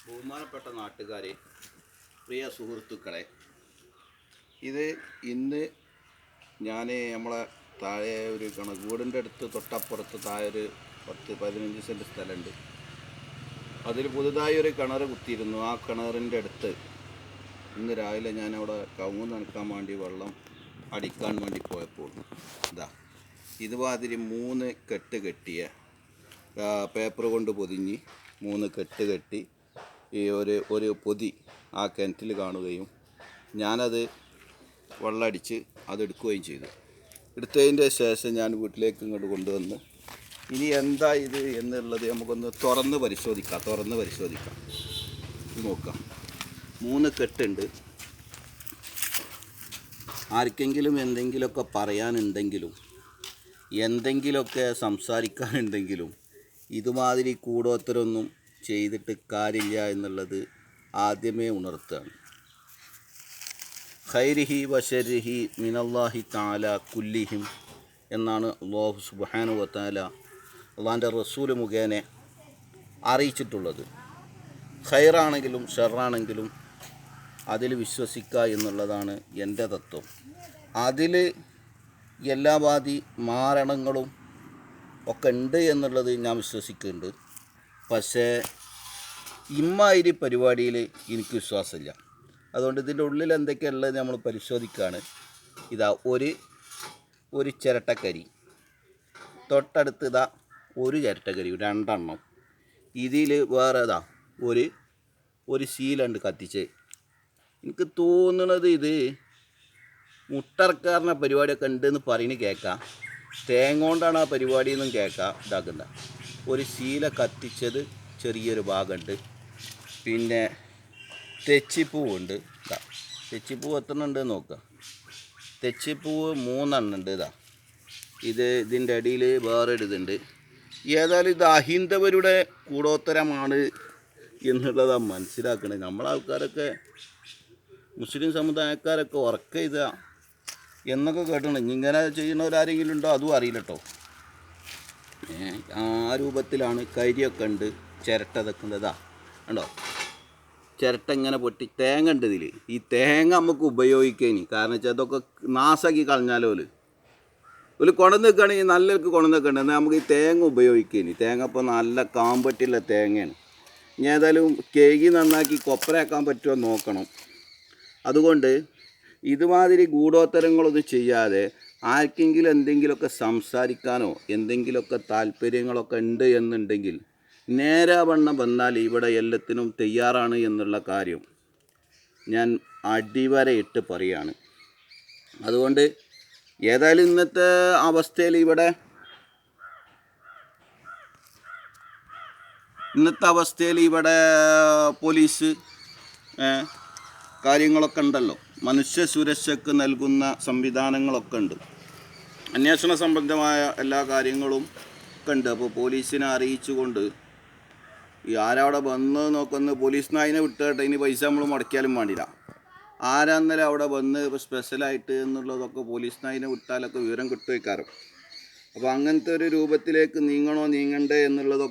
ബഹുമാനപ്പെട്ട നാട്ടുകാരെ, പ്രിയ സുഹൃത്തുക്കളെ, ഇത് ഇന്ന് ഞാൻ നമ്മളെ താഴെ ഒരു വീടിൻ്റെ അടുത്ത് തൊട്ടപ്പുറത്ത് താഴെ ഒരു 10-15 സെൻറ്റ് സ്ഥലമുണ്ട്. അതിൽ പുതുതായി ഒരു കിണർ കുത്തിയിരുന്നു. ആ കിണറിൻ്റെ അടുത്ത് ഇന്ന് രാവിലെ ഞാൻ അവിടെ കവുങ്ങ് നനക്കാൻ വേണ്ടി വെള്ളം അടിക്കാൻ വേണ്ടി പോയപ്പോൾ ഇതുമാതിരി 3 കെട്ട് കെട്ടിയ പേപ്പർ കൊണ്ട് പൊതിഞ്ഞ് 3 കെട്ട് കെട്ടി ഈ ഒരു പൊതി ആ കിണറ്റിൽ കാണുകയും ഞാനത് വെള്ളമടിച്ച് അതെടുക്കുകയും ചെയ്തു. എടുത്തതിൻ്റെ ശേഷം ഞാൻ വീട്ടിലേക്ക് ഇങ്ങോട്ട് കൊണ്ടുവന്ന് ഇനി എന്താ ഇത് എന്നുള്ളത് നമുക്കൊന്ന് തുറന്ന് പരിശോധിക്കാം. നോക്കാം. 3 കെട്ടുണ്ട്. ആർക്കെങ്കിലും എന്തെങ്കിലുമൊക്കെ പറയാനുണ്ടെങ്കിലും എന്തെങ്കിലുമൊക്കെ സംസാരിക്കാനുണ്ടെങ്കിലും ഇതുമാതിരി കൂടോത്തരൊന്നും ചെയ്തിട്ട് കാര്യമില്ല എന്നുള്ളത് ആദ്യമേ ഉണർത്തുകയാണ്. ഖൈരിഹി വശരിഹി മിനല്ലാഹി തആല കുല്ലിഹിം എന്നാണ് അല്ലാഹു സുബ്ഹാനഹു വ തആല അള്ളാൻ്റെ റസൂൽ മുഖേന അറിയിച്ചിട്ടുള്ളത്. ഖൈറാണെങ്കിലും ഷർറാണെങ്കിലും അതിൽ വിശ്വസിക്കുക എന്നുള്ളതാണ് എൻ്റെ തത്വം. അതിൽ എല്ലാ വാദി മാരണങ്ങളും ഒക്കെ ഉണ്ട് എന്നുള്ളത് ഞാൻ വിശ്വസിക്കുന്നുണ്ട്. പക്ഷേ ഇമ്മാതിരി പരിപാടിയിൽ എനിക്ക് വിശ്വാസമില്ല. അതുകൊണ്ട് ഇതിൻ്റെ ഉള്ളിൽ എന്തൊക്കെയുള്ളത് നമ്മൾ പരിശോധിക്കുകയാണ്. ഒരു ചിരട്ടക്കരി, തൊട്ടടുത്ത് ഒരു ചിരട്ടക്കരി 2 എണ്ണം. ഇതിൽ വേറെ ഒരു ശീലുണ്ട് കത്തിച്ച്. എനിക്ക് തോന്നുന്നത് ഇത് മുട്ടറക്കാരന പരിപാടിയൊക്കെ ഉണ്ടെന്ന് പറയുന്നത് കേൾക്കാം. തേങ്ങ കൊണ്ടാണ് ആ പരിപാടിയെന്നും കേൾക്കാം. ഇതാക്കുന്ന ഒരു ശീല കത്തിച്ചത് ചെറിയൊരു ഭാഗമുണ്ട്. പിന്നെ തെച്ചിപ്പൂവുണ്ട്. തെച്ചിപ്പൂവ് എത്ര ഉണ്ട് നോക്കുക. തെച്ചിപ്പൂവ് 3 എണ്ണം ഉണ്ട്. ഇതിൻ്റെ അടിയിൽ വേറൊരു ഇതുണ്ട്. ഏതായാലും ഇത് അഹിന്ദവരുടെ കൂടോത്തരമാണ് എന്നുള്ളതാണ് മനസ്സിലാക്കുന്നത്. നമ്മളാൾക്കാരൊക്കെ മുസ്ലിം സമുദായക്കാരൊക്കെ ഉറക്കം ഇതാ എന്നൊക്കെ കേട്ടിട്ടുണ്ട്. ഇങ്ങനെ ചെയ്യുന്നവരാരെങ്കിലും ഉണ്ടോ അതും അറിയില്ല കേട്ടോ. ആ രൂപത്തിലാണ്. കരിയൊക്കെ ഉണ്ട്. ചിരട്ട വെക്കുന്നതാ ഉണ്ടോ. ചിരട്ട ഇങ്ങനെ പൊട്ടി തേങ്ങ ഉണ്ട് ഇതിൽ. ഈ തേങ്ങ നമുക്ക് ഉപയോഗിക്കേനി. കാരണം വെച്ചാൽ അതൊക്കെ നാശാക്കി കളഞ്ഞാലോ ഒരു കൊണ്ടുവന്ന് വെക്കുകയാണെങ്കിൽ നല്ലവർക്ക് കൊണ്ടുവന്ന് വെക്കണ്ട. എന്നാൽ നമുക്ക് ഈ തേങ്ങ ഉപയോഗിക്കേനി. തേങ്ങ ഇപ്പോൾ നല്ല കാമ്പറ്റുള്ള തേങ്ങയാണ്. ഇനി ഏതായാലും കേകി നന്നാക്കി കൊപ്പരയാക്കാൻ പറ്റുമോ നോക്കണം. അതുകൊണ്ട് ഇതുമാതിരി ഗൂഢോത്തരങ്ങളൊന്നും ചെയ്യാതെ ആർക്കെങ്കിലും എന്തെങ്കിലുമൊക്കെ സംസാരിക്കാനോ എന്തെങ്കിലുമൊക്കെ താല്പര്യങ്ങളൊക്കെ ഉണ്ട് എന്നുണ്ടെങ്കിൽ നേരാവണ്ണം വന്നാൽ ഇവിടെ എല്ലാത്തിനും തയ്യാറാണ് എന്നുള്ള കാര്യം ഞാൻ അടിവരയിട്ട് പറയുകയാണ്. അതുകൊണ്ട് ഏതായാലും ഇന്നത്തെ അവസ്ഥയിൽ ഇവിടെ പോലീസ് കാര്യങ്ങളൊക്കെ ഉണ്ടല്ലോ. മനുഷ്യ സുരക്ഷയ്ക്ക് നൽകുന്ന സംവിധാനങ്ങളൊക്കെ ഉണ്ട്. അന്വേഷണ സംബന്ധമായ എല്ലാ കാര്യങ്ങളും ഒക്കെ ഉണ്ട്. അപ്പോൾ പോലീസിനെ അറിയിച്ചുകൊണ്ട് ആരവിടെ വന്ന് നോക്കുന്ന പോലീസിന് അതിനെ വിട്ടേട്ടെ. ഇനി പൈസ നമ്മൾ മുടക്കിയാലും വേണ്ടില്ല. ആരാന്നേരം അവിടെ വന്ന് സ്പെഷ്യലായിട്ട് എന്നുള്ളതൊക്കെ പോലീസിന് അതിനെ വിട്ടാലൊക്കെ വിവരം കിട്ടുമായിക്കാരം. അപ്പോൾ അങ്ങനത്തെ ഒരു രൂപത്തിലേക്ക് നീങ്ങണ്ടേ എന്നുള്ളതൊക്കെ